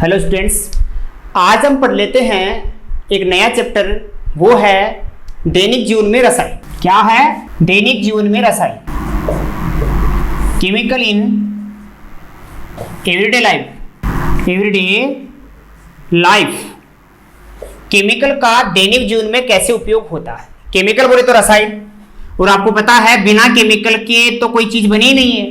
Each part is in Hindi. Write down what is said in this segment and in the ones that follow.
हेलो स्टूडेंट्स, आज हम पढ़ लेते हैं एक नया चैप्टर। वो है दैनिक जीवन में रसायन। क्या है? दैनिक जीवन में रसायन, chemical in everyday life. Everyday life, chemical का दैनिक जीवन में कैसे उपयोग होता है। केमिकल बोले तो रसायन, और आपको पता है बिना केमिकल के तो कोई चीज बनी ही नहीं है।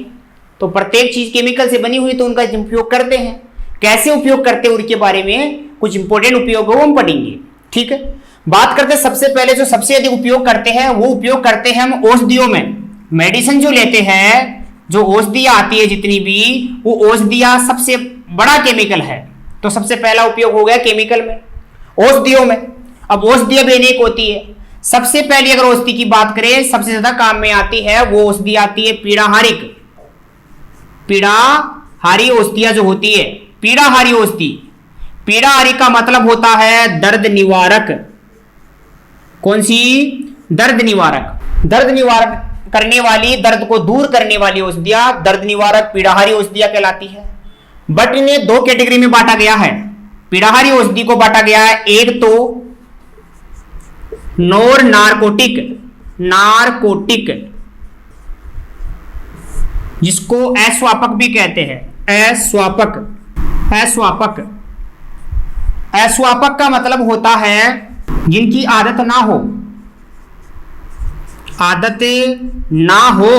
तो प्रत्येक चीज केमिकल से बनी हुई तो उनका उपयोग करते हैं। कैसे उपयोग करते हैं उनके बारे में कुछ इंपॉर्टेंट उपयोग वो हम पढ़ेंगे। ठीक है, बात करते हैं सबसे पहले जो सबसे अधिक उपयोग करते हैं वो उपयोग करते हैं हम औषधियों में। मेडिसिन जो लेते हैं, जो औषधियां आती है जितनी भी, वो औषधियां सबसे बड़ा केमिकल है। तो सबसे पहला उपयोग हो गया केमिकल में, औषधियों में। अब औषधियां भी अनेक होती है। सबसे पहले अगर औषधि की बात करें, सबसे ज्यादा काम में आती है वो औषधि आती है पीड़ाहारिक। पीड़ाहारी औषधियां जो होती है, पीड़ाहारी औषधि, पीड़ाहारी का मतलब होता है दर्द निवारक। कौन सी? दर्द निवारक। दर्द निवारक करने वाली, दर्द को दूर करने वाली औषधियां दर्द निवारक पीड़ाहारी औषधियां कहलाती है। बट इन्हें दो कैटेगरी में बांटा गया है। पीड़ाहारी औषधि को बांटा गया है, एक तो नॉन नारकोटिक, नारकोटिक जिसको अस्वापक भी कहते हैं। अस्वापक, अस्वापक, अस्वापक का मतलब होता है जिनकी आदत ना हो, आदत ना हो,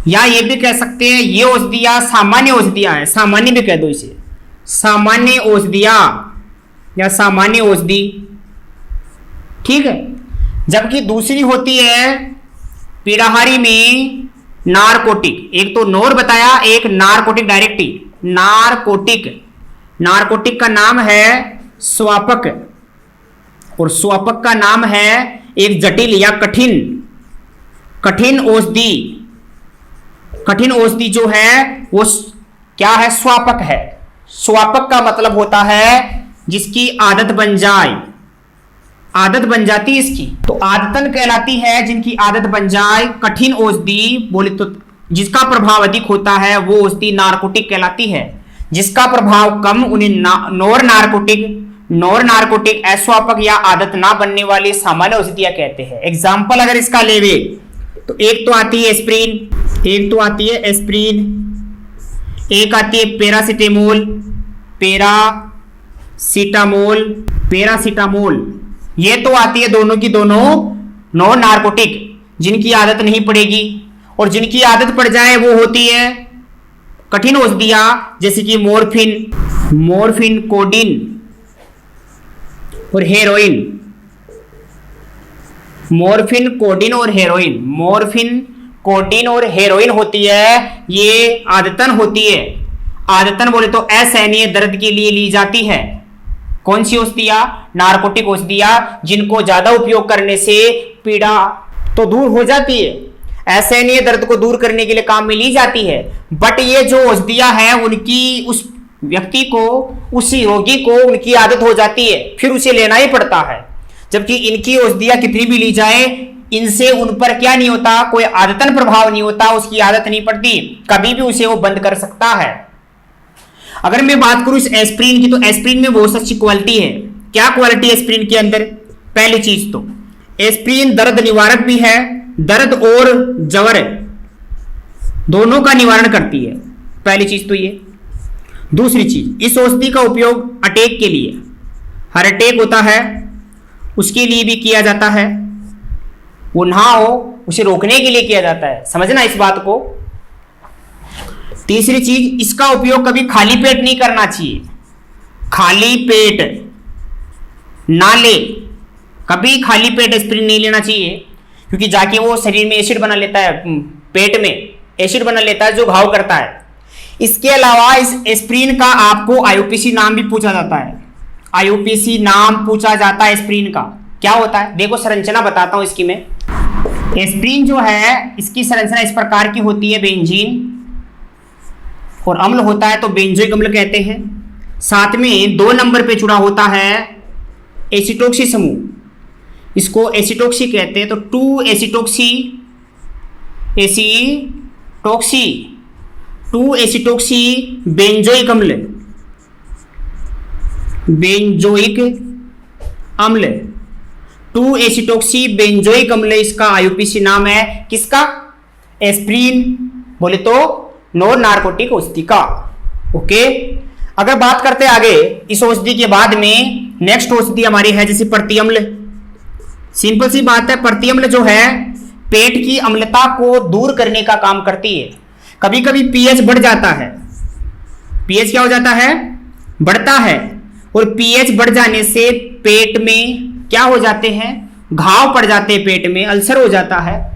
या ये भी कह सकते हैं ये औषधियां सामान्य औषधियां हैं। सामान्य भी कह दो इसे, सामान्य औषधियां या सामान्य औषधि। ठीक है, जबकि दूसरी होती है पीड़ाहारी में नारकोटिक। एक तो नोर बताया, एक नारकोटिक डायरेक्टली। नारकोटिक, नारकोटिक का नाम है स्वापक, और स्वापक का नाम है एक जटिल या कठिन, कठिन औषधि। कठिन औषधि जो है वो क्या है? स्वापक है। स्वापक का मतलब होता है जिसकी आदत बन जाए, आदत बन जाती है इसकी, तो आदतन कहलाती है जिनकी आदत बन जाए। कठिन औषधि बोले तो जिसका प्रभाव अधिक होता है वो औषधि नारकोटिक कहलाती है। जिसका प्रभाव कम उन्हें नॉन नारकोटिक, नॉन नारकोटिक, अस्वापक या आदत ना बनने वाली सामान्य औषधियां कहते हैं। एग्जाम्पल अगर इसका लेवे तो एक तो आती है एस्प्रिन, एक तो आती है एस्प्रिन, एक आती है पैरासिटामोल, पैरासिटामोल, पैरासिटामोल। ये तो आती है दोनों की दोनों नॉन नारकोटिक, जिनकी आदत नहीं पड़ेगी। और जिनकी आदत पड़ जाए वो होती है कठिन औषधियां, जैसे कि मॉर्फिन, मॉर्फिन, कोडीन और हेरोइन। मॉर्फिन, कोडीन और हेरोइन, मॉर्फिन, कोडीन और हेरोइन होती है, ये आदतन होती है। आदतन बोले तो असहनीय दर्द के लिए ली जाती है। कौन सी औषधियां? नारकोटिक औषधियां, जिनको ज्यादा उपयोग करने से पीड़ा तो दूर हो जाती है, असहनीय दर्द को दूर करने के लिए काम में ली जाती है। बट ये जो औषधियां हैं उनकी उस व्यक्ति को, उसी रोगी को उनकी आदत हो जाती है, फिर उसे लेना ही पड़ता है। जबकि इनकी औषधियां कितनी भी ली जाए, इनसे उन पर क्या नहीं होता, कोई आदतन प्रभाव नहीं होता, उसकी आदत नहीं पड़ती, कभी भी उसे वो बंद कर सकता है। अगर मैं बात करूं इस एस्प्रिन की, तो एस्प्रिन में बहुत अच्छी क्वालिटी है। क्या क्वालिटी है एस्प्रिन के अंदर? पहली चीज तो एस्प्रिन दर्द निवारक भी है, दर्द और जवर दोनों का निवारण करती है। पहली चीज तो ये। दूसरी चीज, इस औषधि का उपयोग अटैक के लिए, हर अटैक होता है उसके लिए भी किया जाता है। वो ना हो उसे रोकने के लिए किया जाता है, समझना इस बात को। तीसरी चीज, इसका उपयोग कभी खाली पेट नहीं करना चाहिए। खाली पेट ना ले, कभी खाली पेट एस्प्रिन नहीं लेना चाहिए, क्योंकि जाके वो शरीर में एसिड बना लेता है, पेट में एसिड बना लेता है जो घाव करता है। इसके अलावा इस एस्प्रिन का आपको आईयूपीएसी नाम भी पूछा जाता है। आईयूपीएसी नाम पूछा जाता है एस्प्रिन का। क्या होता है? देखो संरचना बताता हूं इसकी मैं। एस्प्रिन जो है इसकी संरचना इस प्रकार की होती है, बेंजीन और अम्ल होता है तो बेंजोइक अम्ल कहते हैं। साथ में 2 नंबर पे जुड़ा होता है एसिटोक्सी समूह, इसको एसिटोक्सी कहते हैं। तो 2 एसिटोक्सी, एसिटोक्सी, 2 एसिटोक्सी बेंजोइक अम्ल, बेंजोइक अम्ल, 2-एसिटोक्सी बेंजोइक अम्ल इसका आईयूपीएसी नाम है। किसका? एस्प्रिन, बोले तो नॉन नार्कोटिक औषधि का। ओके, अगर बात करते आगे इस औषधि के बाद में नेक्स्ट औषधि हमारी है जैसे प्रतिअम्ल। सिंपल सी बात है, प्रतिअम्ल जो है पेट की अम्लता को दूर करने का काम करती है। कभी कभी पीएच बढ़ जाता है, पीएच क्या हो जाता है? बढ़ता है, और पीएच बढ़ जाने से पेट में क्या हो जाते हैं? घाव पड़ जाते हैं, पेट में अल्सर हो जाता है।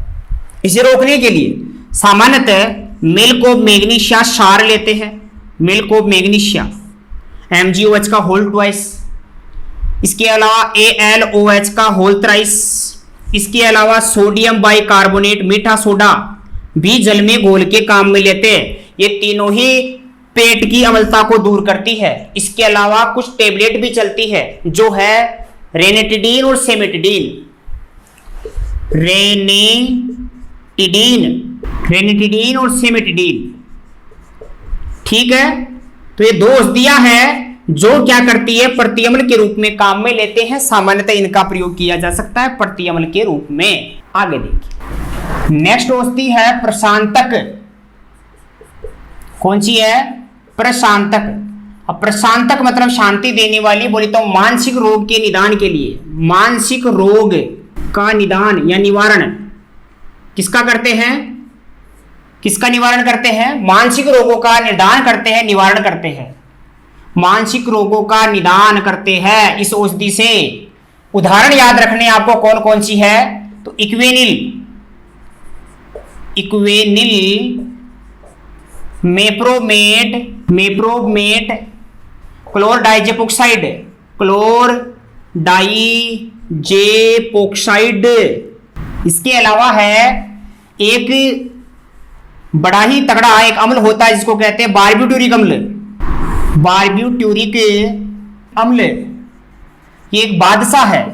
इसे रोकने के लिए सामान्यतः मिल्क ऑफ मैग्नीशिया क्षार लेते हैं, मिल्क ऑफ मैग्नीशिया MgOH का होल ट्वाइस, इसके अलावा AlOH का होल थ्राइस, इसके अलावा सोडियम बाइकार्बोनेट मीठा सोडा भी जल में घोल के काम में लेते हैं। ये तीनों ही पेट की अम्लता को दूर करती है। इसके अलावा कुछ टेबलेट भी चलती है जो है रेनेटिडीन और सेमेटिडीन, रेनेटिडीन और सेमेटिडीन। ठीक है, तो ये 2 औषधियां हैं जो क्या करती है? प्रतिअम्ल के रूप में काम में लेते हैं। सामान्यतः इनका प्रयोग किया जा सकता है प्रतिअम्ल के रूप में। आगे देखिए, नेक्स्ट औषधि है प्रशांतक। कौन सी है? प्रशांतक। अब प्रशांतक मतलब शांति देने वाली, बोले तो मानसिक रोग के निदान के लिए, मानसिक रोग का निदान या निवारण किसका करते हैं? किसका निवारण करते हैं? मानसिक रोगों का निदान करते हैं, निवारण करते हैं। मानसिक रोगों का निदान करते हैं इस औषधि से। उदाहरण याद रखने आपको कौन कौन सी है? तो इक्वेनिल, मेप्रोमेट, क्लोरडाइजेपोक्साइड, इसके अलावा है एक बड़ा ही तगड़ा एक अम्ल होता है जिसको कहते हैं बारब्यूटूरिक अम्ल, बारब्यूटूरिक अम्ल। ये एक बादशाह है,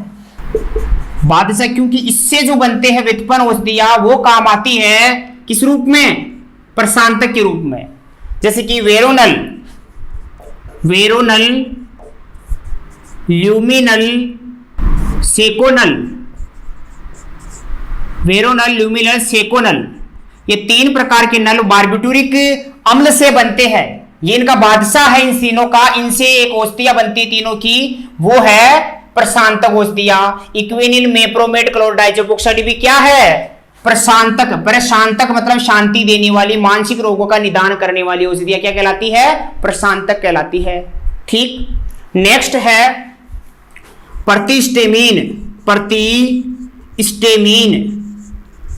बादशाह, क्योंकि इससे जो बनते हैं व्युत्पन्न औषधियां वो काम आती है किस रूप में? प्रशांतक के रूप में। जैसे कि वेरोनल, ल्यूमिनल, सेकोनल, ये 3 प्रकार के नल बारब्यूटूरिक अम्ल से बनते हैं। ये इनका बादशाह है इन तीनों का। इनसे एक औषधियां बनती है तीनों की, वो है प्रशांतक औषधियां। इक्वेनिल, मेप्रोमेट, क्लोरडाइजेपोक्साइड भी क्या है? प्रशांतक। प्रशांतक मतलब शांति देने वाली, मानसिक रोगों का निदान करने वाली औषधियां क्या कहलाती है? प्रशांतक कहलाती है। ठीक, नेक्स्ट है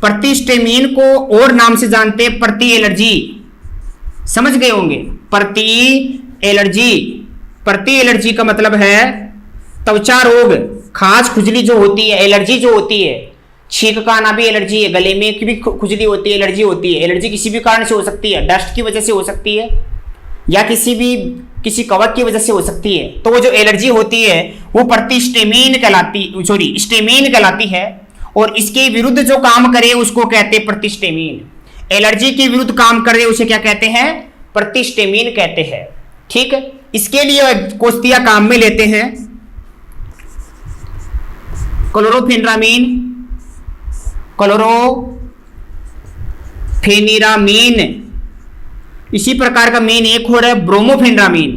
प्रतिस्टेमीन को और नाम से जानते हैं प्रति एलर्जी। समझ गए होंगे, प्रति एलर्जी का मतलब है त्वचा रोग, खाज खुजली जो होती है, एलर्जी जो होती है, छींक का आना भी एलर्जी है, गले में की भी खुजली होती है, एलर्जी होती है। एलर्जी किसी भी कारण से हो सकती है, डस्ट की वजह से हो सकती है या किसी कवक की वजह से हो सकती है। तो वो जो एलर्जी होती है वो स्टेमीन कहलाती है, और इसके विरुद्ध जो काम करे उसको कहते हैं प्रतिस्टेमीन। एलर्जी के विरुद्ध काम करे उसे क्या कहते हैं? प्रतिस्टेमीन कहते हैं। ठीक है, इसके लिए औषधियां काम में लेते हैं क्लोरोफेनिरामीन, इसी प्रकार का मेन एक और है ब्रोमोफेनिरामीन,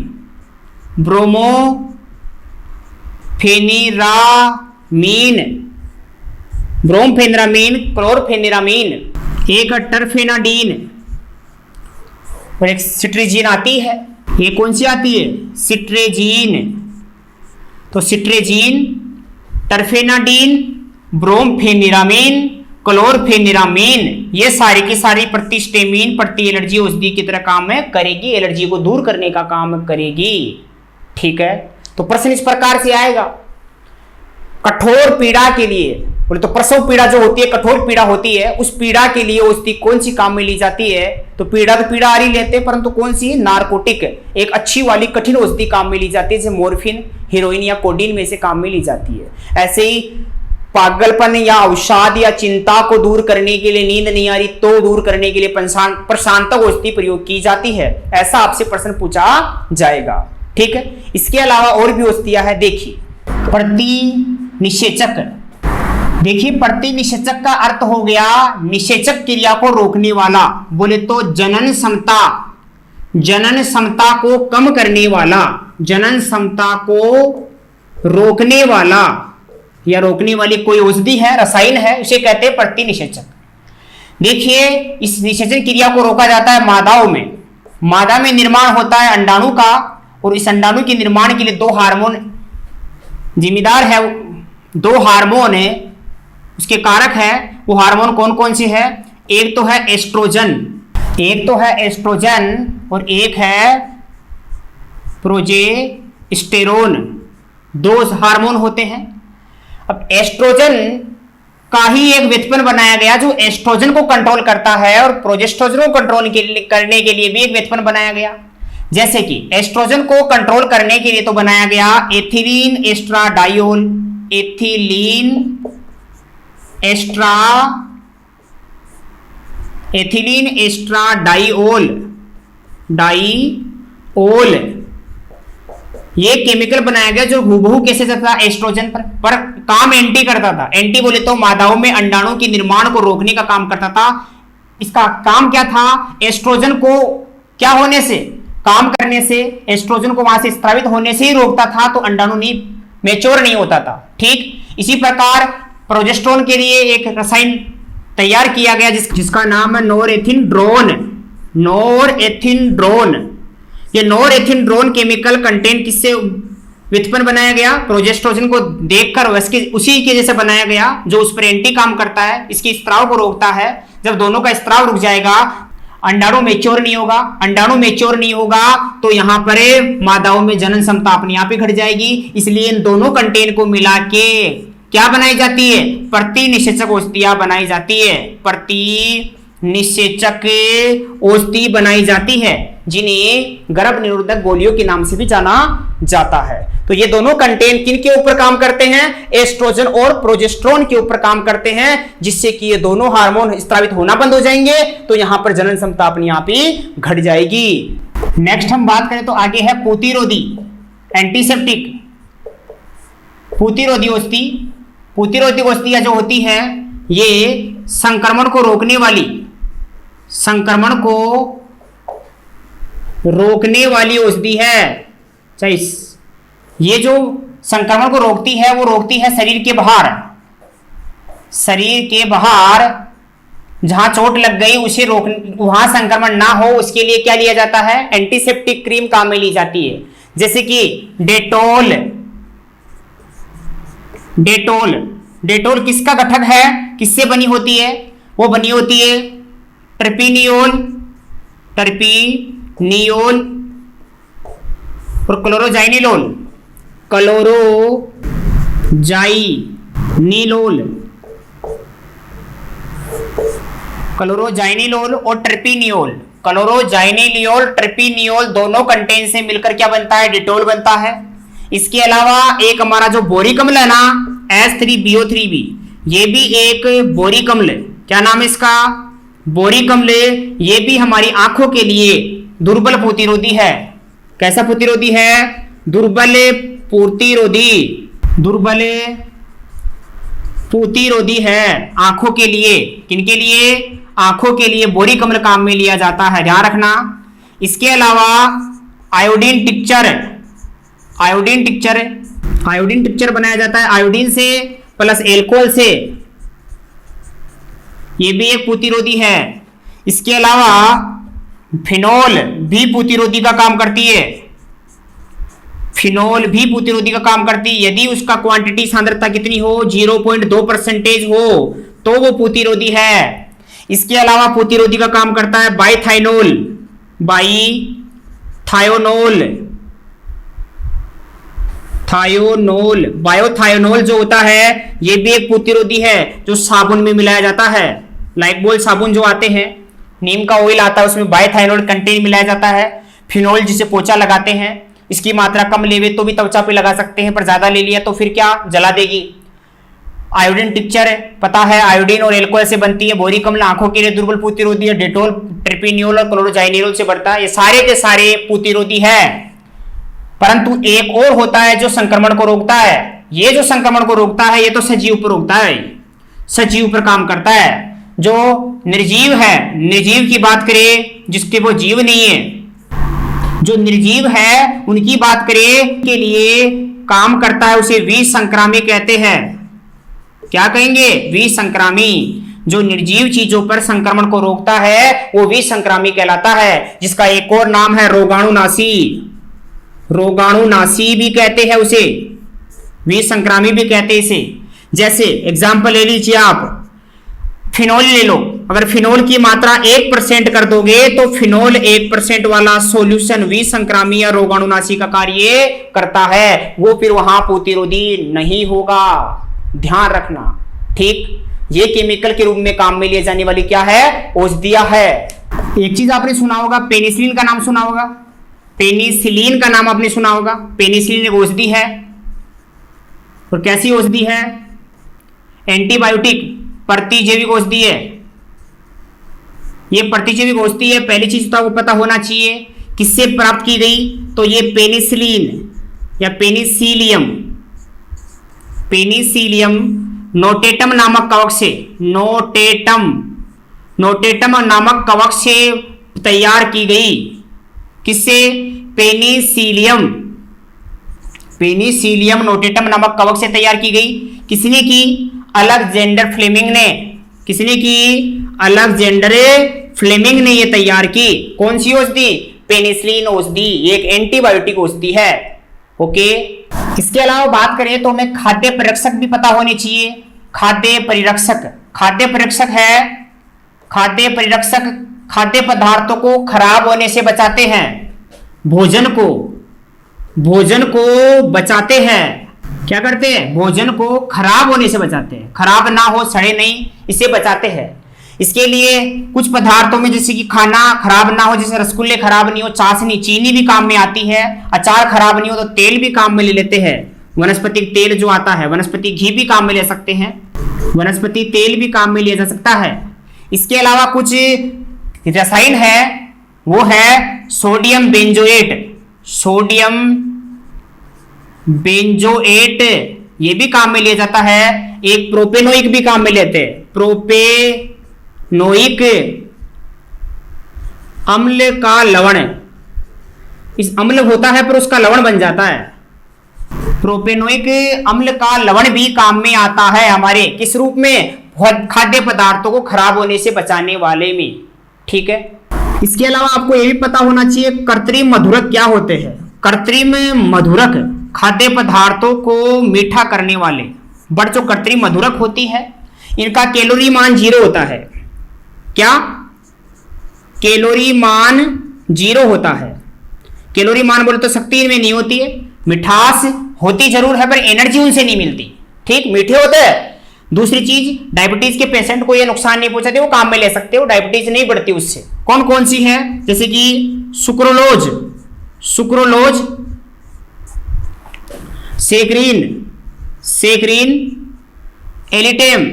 क्लोरफेनिरामीन, एक टर्फेनाडीन और एक सिट्रेजीन आती है। ये कौन सी आती है? सिट्रेजीन। तो सिट्रेजीन, टर्फेनाडीन, ब्रोमफेनिरामीन, क्लोरफेनिरामीन, ये सारी की सारी प्रतिस्टेमीन प्रति एलर्जी औषधि की तरह काम करेगी, एलर्जी को दूर करने का काम करेगी। ठीक है, तो प्रश्न इस प्रकार से आएगा, कठोर पीड़ा के लिए, बोले तो प्रसव पीड़ा जो होती है, कठोर पीड़ा होती है, उस पीड़ा के लिए औषधि कौन सी काम में ली जाती है? तो पीड़ा आ रही लेते हैं, परंतु कौन सी? नार्कोटिक, एक अच्छी वाली कठिन औषधि काम में ली जाती है, जैसे मॉर्फिन, हीरोइन या कोडीन में से काम में ली जाती है। ऐसे ही पागलपन या अवसाद या चिंता को दूर करने के लिए, नींद नहीं आ रही तो दूर करने के लिए प्रशांतक औषधि प्रयोग की जाती है। ऐसा आपसे प्रश्न पूछा जाएगा। ठीक है। इसके अलावा और भी औषधियां है, देखिए प्रतिनिषेचक। देखिए प्रतिनिषेचक का अर्थ हो गया निषेचक क्रिया को रोकने वाला, बोले तो जनन क्षमता को कम करने वाला, जनन क्षमता को रोकने वाला या रोकने वाली कोई औषधि है, रसायन है, उसे कहते हैं प्रतिनिषेचक। देखिए इस निषेचन क्रिया को रोका जाता है मादाओं में। मादा में निर्माण होता है अंडाणु का, और इस अंडाणु के निर्माण के लिए दो हार्मोन जिम्मेदार है, दो हार्मोन है उसके कारक है। वो हार्मोन कौन कौन से है? एक तो है एस्ट्रोजन, और एक है प्रोजेस्टेरोन, दो हार्मोन होते हैं। अब एस्ट्रोजन का ही एक व्युत्पन्न बनाया गया जो एस्ट्रोजन को कंट्रोल करता है, और प्रोजेस्टेरोन को कंट्रोल करने के लिए भी एक व्युत्पन्न बनाया गया। जैसे कि एस्ट्रोजन को कंट्रोल करने के लिए तो बनाया गया एथिलीन एस्ट्राडाइओल, एथिलीन एस्ट्राडाइओल, ये केमिकल बनाया गया जो हूबहू कैसे था एस्ट्रोजन पर काम एंटी करता था। एंटी बोले तो मादाओं में अंडाणु के निर्माण को रोकने का काम करता था। इसका काम क्या था? एस्ट्रोजन को क्या होने से, काम करने से, एस्ट्रोजन को वहां से स्रावित होने से ही रोकता था, तो अंडाणु नहीं मैच्योर नहीं होता था। ठीक इसी प्रकार प्रोजेस्टेरोन के लिए एक रसायन तैयार किया गया जिसका नाम है नोरेथिनड्रोन। ये नोरेथिनड्रोन केमिकल कंटेंट किससे व्युत्पन्न बनाया गया? प्रोजेस्टेरोन को देखकर उसी के जैसे बनाया गया जो उस पर एंटी काम करता है, इसके स्त्राव को रोकता है। जब दोनों का स्त्राव रुक जाएगा अंडाणु मैच्योर नहीं होगा तो यहां पर मादाओं में जनन क्षमता अपने आप ही घट जाएगी। इसलिए इन दोनों कंटेंट को मिला के क्या बनाई जाती है? प्रतिनिषेचक औषधियां बनाई जाती है, प्रतिनिषेचक औषधि बनाई जाती है, जिन्हें गर्भ निरोधक गोलियों के नाम से भी जाना जाता है। तो ये दोनों कंटेंट किन के ऊपर काम करते हैं? एस्ट्रोजन और प्रोजेस्टेरोन के ऊपर काम करते हैं, जिससे कि ये दोनों हार्मोन स्रावित होना बंद हो जाएंगे, तो यहां पर जनन क्षमता अपने आप ही घट जाएगी। नेक्स्ट हम बात करें तो आगे है प्रतिरोधी, एंटीसेप्टिक। प्रतिरोधी औषधियां जो होती है ये संक्रमण को रोकने वाली औषधि है। चाहे ये जो संक्रमण को रोकती है वो रोकती है शरीर के बाहर जहां चोट लग गई उसे वहां संक्रमण ना हो, उसके लिए क्या लिया जाता है? एंटीसेप्टिक क्रीम काम में ली जाती है। जैसे कि डेटोल किसका घटक है? किससे बनी होती है? वो बनी होती है टर्पीनियोल और क्लोरोजाइनिलोल और टर्पीनियोल दोनों कंटेंट से मिलकर क्या बनता है? डेटोल बनता है। इसके अलावा एक हमारा जो बोरिक अम्ल है ना, H3BO3B, ये भी एक बोरिक अम्ल है। क्या नाम है इसका? बोरिक अम्ल। ये भी हमारी आंखों के लिए दुर्बल प्रतिरोधी है। कैसा प्रतिरोधी है? दुर्बल प्रतिरोधी है आंखों के लिए। किनके लिए? आंखों के लिए बोरिक अम्ल काम में लिया जाता है, ध्यान रखना। इसके अलावा आयोडीन टिक्चर बनाया जाता है आयोडीन से प्लस एल्कोहल से, ये भी एक प्रतिरोधी है। इसके अलावा फिनोल भी प्रतिरोधी का काम करती है। यदि उसका क्वांटिटी सांद्रता कितनी हो? 0.2% हो तो वो प्रतिरोधी है। इसके अलावा प्रतिरोधी का काम करता है बायोथायोनोल जो होता है ये भी एक प्रतिरोधी है जो साबुन में मिलाया जाता है। लाइफबॉय साबुन जो आते हैं, नीम का ऑयल आता है, उसमें बायोथायोनोल कंटेंट मिलाया जाता है। फिनोल जिसे पोछा लगाते हैं, इसकी मात्रा कम लेवे तो भी त्वचा पे लगा सकते हैं, पर ज्यादा ले लिया तो फिर क्या जला देगी। आयोडीन टिक्चर पता है आयोडीन और एल्कोहल से बनती है। बोरिक अम्ल आंखों के लिए दुर्बल प्रतिरोधी है। डेटोल, टर्पीनियोल और क्लोरोजाइनिलोल से बनता है। ये सारे के सारे प्रतिरोधी है। परंतु एक और होता है जो संक्रमण को रोकता है। ये जो संक्रमण को रोकता है ये तो सजीव पर रोकता है, सजीव पर काम करता है। जो निर्जीव है, निर्जीव की बात करें जिसके वो जीव नहीं है, जो निर्जीव है उनकी बात करें के लिए काम करता है, उसे विसंक्रामी कहते हैं। क्या कहेंगे? विसंक्रामी। जो निर्जीव चीजों पर संक्रमण को रोकता है वो विसंक्रामी कहलाता है, जिसका एक और नाम है रोगाणुनाशी। रोगाणुनाशी भी कहते हैं उसे, विसंक्रामी भी कहते हैं इसे। जैसे एग्जाम्पल ले लीजिए आप, फिनोल ले लो। अगर फिनोल की मात्रा 1% कर दोगे तो फिनोल 1% वाला सॉल्यूशन विसंक्रामी या रोगाणुनाशी का कार्य करता है, वो फिर वहां प्रतिरोधी नहीं होगा, ध्यान रखना। ठीक, ये केमिकल के रूप में काम में लिए जाने वाली क्या है? औषधियां है। एक चीज आपने सुना होगा, पेनिसिलिन का नाम सुना होगा, पेनिसिलिन का नाम आपने सुना होगा। पेनिसिलिन एक औषधि है, और कैसी औषधि है? एंटीबायोटिक, प्रतिजैविक औषधि है। ये प्रतिजैविक औषधि है। पहली चीज तो आपको पता होना चाहिए किससे प्राप्त की गई, तो ये पेनिसिलिन या पेनिसिलियम, पेनिसिलियम नोटेटम नामक कवक से, नोटेटम नामक कवक से तैयार की गई। किससे? पेनिसिलियम, पेनिसिलियम नोटेटम नामक कवक से तैयार की गई। किसने की? अलेक्जेंडर फ्लेमिंग ने। किसने की? अलेक्जेंडर फ्लेमिंग ने ये तैयार की। कौन सी औषधि? पेनिसिलिन औषधि, एक एंटीबायोटिक औषधि है। ओके, इसके अलावा बात करें तो हमें खाद्य परिरक्षक भी पता होने चाहिए। खाद्य परिरक्षक, खाद्य परिरक्षक है, खाद्य परिरक्षक खाद्य पदार्थों को खराब होने से बचाते हैं, भोजन को बचाते हैं। क्या करते हैं? भोजन को खराब होने से बचाते हैं, खराब ना हो, सड़े नहीं, इसे बचाते हैं। इसके लिए कुछ पदार्थों में जैसे कि खाना खराब ना हो, जैसे रसगुल्ले खराब नहीं हो, चाशनी, चीनी भी काम में आती है। अचार खराब नहीं हो तो तेल भी काम में ले लेते हैं। वनस्पतिक तेल जो आता है, वनस्पति घी भी काम में ले सकते हैं, वनस्पति तेल भी काम में लिया जा सकता है। इसके अलावा कुछ रसायन है, वो है सोडियम बेंजोएट, सोडियम बेंजोएट, ये भी काम में लिया जाता है। एक प्रोपेनोइक भी काम में लेते हैं, प्रोपेनोइक अम्ल का लवण, इस अम्ल होता है पर उसका लवण बन जाता है। प्रोपेनोइक अम्ल का लवण भी काम में आता है हमारे, किस रूप में? खाद्य पदार्थों को खराब होने से बचाने वाले में। ठीक है, इसके अलावा आपको यह भी पता होना चाहिए कृत्रिम मधुरक क्या होते हैं। कृत्रिम मधुरक खाद्य पदार्थों को मीठा करने वाले, बट जो कृत्रिम मधुरक होती है इनका कैलोरी मान 0 होता है। क्या? कैलोरी मान 0 होता है। कैलोरी मान बोले तो शक्ति इनमें नहीं होती है, मिठास होती जरूर है पर एनर्जी उनसे नहीं मिलती। ठीक, मीठे होते हैं। दूसरी चीज, डायबिटीज के पेशेंट को ये नुकसान नहीं पहुंचाते, वो काम में ले सकते हो, डायबिटीज नहीं बढ़ती उससे। कौन कौन सी है? जैसे कि sucralose, sucralose, saccharin, saccharin, alitame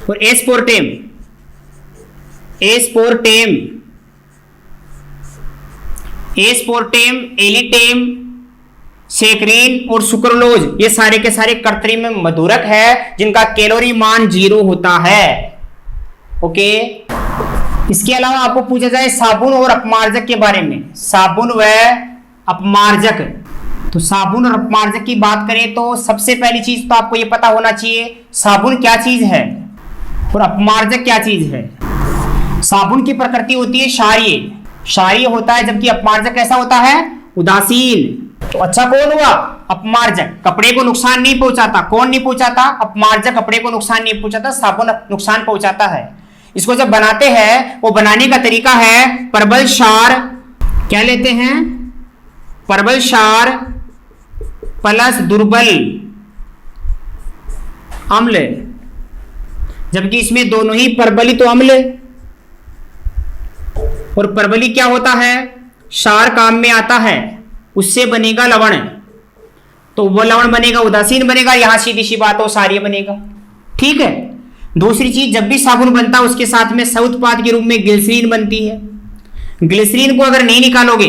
और एस्पोर्टेम, एस्पोर्टेम, एस्पोर्टेम, एलिटेम, सेक्रीन और सुक्रोलोज, ये सारे के सारे कृत्रिम मधुरक है जिनका कैलोरी मान 0 होता है। ओके, इसके अलावा आपको पूछा जाए साबुन और अपमार्जक के बारे में, साबुन व अपमार्जक, तो साबुन और अपमार्जक की बात करें तो सबसे पहली चीज तो आपको यह पता होना चाहिए साबुन क्या चीज है और अपमार्जक क्या चीज है। साबुन की प्रकृति होती है क्षारीय, क्षारीय होता है, जबकि अपमार्जक कैसा होता है? उदासीन। तो अच्छा कौन हुआ? अपमार्जक, कपड़े को नुकसान नहीं पहुंचाता। कौन नहीं पहुंचाता? अपमार्जक कपड़े को नुकसान नहीं पहुंचाता, साबुन नुकसान पहुंचाता है। इसको जब बनाते हैं, वो बनाने का तरीका है परबल क्षार, क्या लेते हैं? परबल क्षार प्लस दुर्बल अम्ल, जबकि इसमें दोनों ही परबलित अम्ल और परबली क्या होता है? क्षार काम में आता है, उससे बनेगा लवण, तो वो लवण बनेगा उदासीन बनेगा, यहां सीधी सी बात हो क्षारीय बनेगा। ठीक है। दूसरी चीज, जब भी साबुन बनता है उसके साथ में सह उत्पाद के रूप में ग्लिसरीन बनती है। ग्लिसरीन को अगर नहीं निकालोगे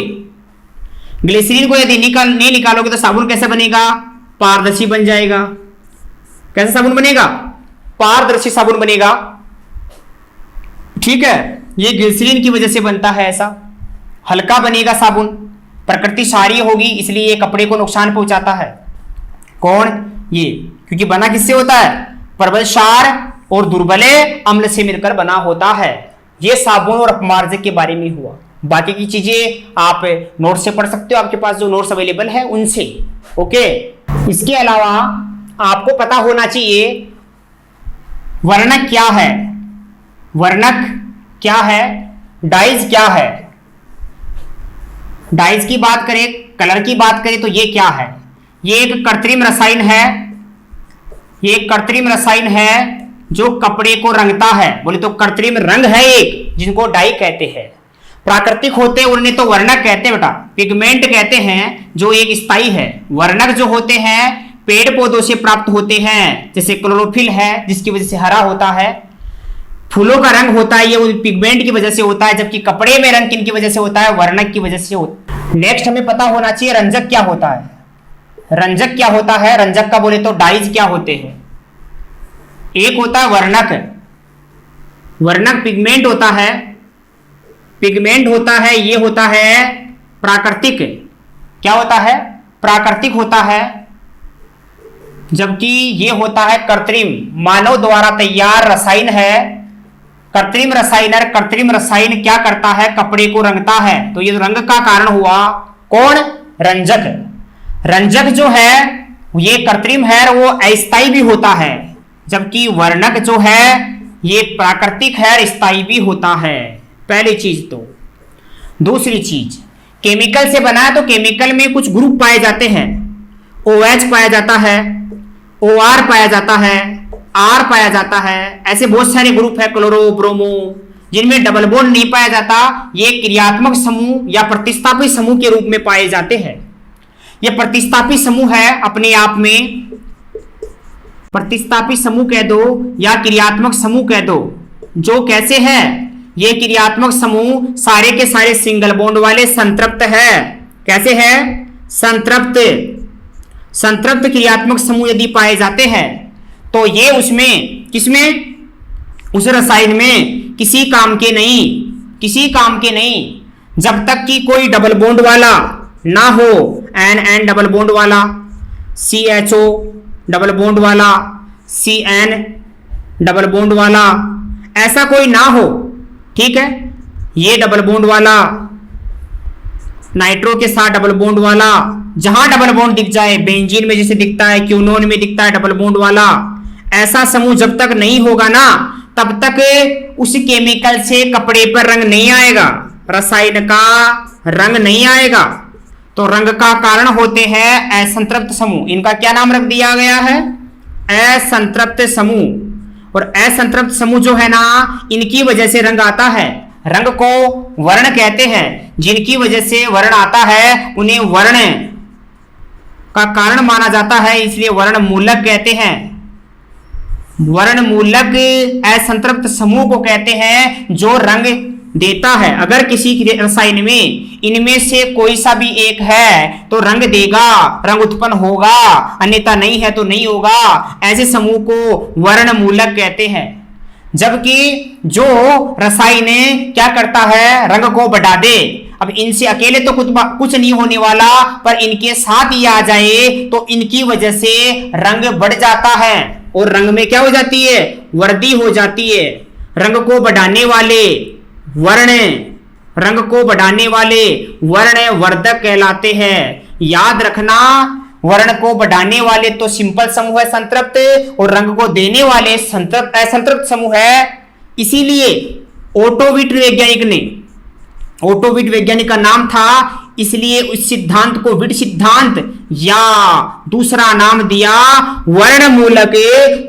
ग्लिसरीन को यदि नहीं निकालोगे तो साबुन कैसे बनेगा? पारदर्शी बन जाएगा। कैसे साबुन बनेगा? पारदर्शी साबुन बनेगा। ठीक है, ये ग्लिसरीन की वजह से बनता है। ऐसा हल्का बनेगा साबुन, प्रकृति क्षारीय होगी, इसलिए ये कपड़े को नुकसान पहुंचाता है। कौन? ये, क्योंकि बना किससे होता है? प्रबल क्षार और दुर्बले अम्ल से मिलकर बना होता है। ये साबुन और अपमार्जक के बारे में हुआ। बाकी की चीजें आप नोट से पढ़ सकते हो, आपके पास जो नोट्स अवेलेबल है उनसे। ओके, इसके अलावा आपको पता होना चाहिए वर्णक क्या है। वर्णक क्या है? डाइज क्या है? डाइज की बात करें, कलर की बात करें तो ये क्या है? ये एक कृत्रिम रसायन है। ये एक कृत्रिम रसायन है जो कपड़े को रंगता है। बोले तो कृत्रिम रंग है एक, जिनको डाई कहते हैं। प्राकृतिक होते हैं उन्हें तो वर्णक कहते हैं बेटा, पिगमेंट कहते हैं, जो एक स्थायी है। वर्णक जो होते हैं पेड़ पौधों से प्राप्त होते हैं, जैसे क्लोरोफिल है जिसकी वजह से हरा होता है। फूलों का रंग होता है, ये पिगमेंट की वजह से होता है, जबकि कपड़े में रंग किन की वजह से होता है? वर्णक की वजह से होता है। नेक्स्ट हमें पता होना चाहिए रंजक क्या होता है। रंजक क्या होता है? रंजक का बोले तो डाइज क्या होते हैं? एक होता है वर्णक। वर्णक पिगमेंट होता है, पिगमेंट होता है। ये होता है प्राकृतिक। क्या होता है? प्राकृतिक होता है। जबकि ये होता है कृत्रिम, मानव द्वारा तैयार रसायन है। कृत्रिम रसायनर, कृत्रिम रसायन क्या करता है? कपड़े को रंगता है। तो ये रंग का कारण हुआ कौन? रंजक। रंजक जो है ये कृत्रिम है, वो अस्थायी भी होता है, जबकि वर्णक जो है ये प्राकृतिक है, स्थायी भी होता है। पहली चीज। तो दूसरी चीज, केमिकल से बना है तो केमिकल में कुछ ग्रुप पाए जाते हैं। OH पाया जाता है, OR पाया जाता है, R पाया जाता है। ऐसे बहुत सारे ग्रुप है, क्लोरो, ब्रोमो, जिनमें डबल बॉन्ड नहीं पाया जाता। ये क्रियात्मक समूह या प्रतिस्थापी समूह के रूप में पाए जाते हैं। ये प्रतिस्थापी समूह है अपने आप में, प्रतिस्थापी समूह कह दो या क्रियात्मक समूह कह दो। जो कैसे है? ये क्रियात्मक समूह सारे के सारे सिंगल बॉन्ड वाले संतृप्त है। कैसे है? संतृप्त। संतृप्त क्रियात्मक समूह यदि पाए जाते हैं तो ये उसमें, किसमें? उस रसायन में किसी काम के नहीं, किसी काम के नहीं, जब तक कि कोई डबल बॉन्ड वाला ना हो। NN डबल बॉन्ड वाला, CHO डबल बॉन्ड वाला, CN डबल बॉन्ड वाला, ऐसा कोई ना हो। ठीक है, ये डबल बॉन्ड वाला, नाइट्रो के साथ डबल बॉन्ड वाला, जहां डबल बॉन्ड दिख जाए, बेंजीन में जैसे दिखता है, क्यूनोन में दिखता है डबल बॉन्ड वाला, ऐसा समूह जब तक नहीं होगा ना, तब तक उस केमिकल से कपड़े पर रंग नहीं आएगा, रसायन का रंग नहीं आएगा। तो रंग का कारण होते हैं असंतृप्त समूह। इनका क्या नाम रख दिया गया है? असंतृप्त समूह। और असंतृप्त समूह जो है ना, इनकी वजह से रंग आता है। रंग को वर्ण कहते हैं। जिनकी वजह से वर्ण आता है उन्हें वर्ण का कारण माना जाता है, इसलिए वर्ण मूलक कहते हैं। वर्ण मूलक असंतृप्त समूह को कहते हैं जो रंग देता है। अगर किसी रसायन में इनमें से कोई सा भी एक है तो रंग देगा, रंग उत्पन्न होगा, अन्यथा नहीं है तो नहीं होगा। ऐसे समूह को वर्ण मूलक कहते हैं। जबकि जो रसायन क्या करता है, रंग को बढ़ा दे। अब इनसे अकेले तो कुछ नहीं होने वाला, पर इनके साथ ही आ जाए तो इनकी वजह से रंग बढ़ जाता है। और रंग में क्या हो जाती है? वृद्धि हो जाती है। रंग को बढ़ाने वाले वर्ण, रंग को बढ़ाने वाले वर्ण वर्धक कहलाते हैं। याद रखना, वर्ण को बढ़ाने वाले तो सिंपल समूह है संतृप्त, और रंग को देने वाले संतृप्त असंतृप्त समूह है। इसीलिए ओटोविट वैज्ञानिक ने, ओटोविट वैज्ञानिक का नाम था, इसलिए उस सिद्धांत को विट सिद्धांत या दूसरा नाम दिया वर्ण मूलक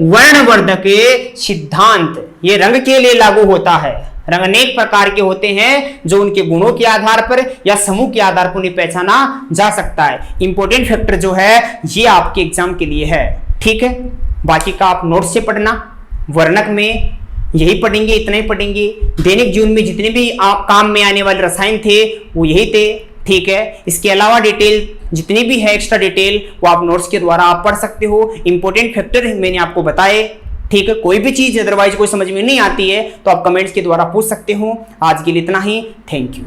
वर्णवर्धक सिद्धांत। ये रंग के लिए लागू होता है। रंग अनेक प्रकार के होते हैं जो उनके गुणों के आधार पर या समूह के आधार पर उन्हें पहचाना जा सकता है। इंपॉर्टेंट फैक्टर जो है ये आपके एग्जाम के लिए है। ठीक है, बाकी का आप नोट से पढ़ना। वर्णक में यही पढ़ेंगे, इतना ही पढ़ेंगे। दैनिक जीवन में जितने भी काम में आने वाले रसायन थे वो यही थे। ठीक है। इसके अलावा डिटेल जितनी भी है एक्स्ट्रा डिटेल वो आप नोट्स के द्वारा आप पढ़ सकते हो। इंपॉर्टेंट फैक्टर मैंने आपको बताए, ठीक है। कोई भी चीज अदरवाइज कोई समझ में नहीं आती है तो आप कमेंट्स के द्वारा पूछ सकते हो। आज के लिए इतना ही, थैंक यू।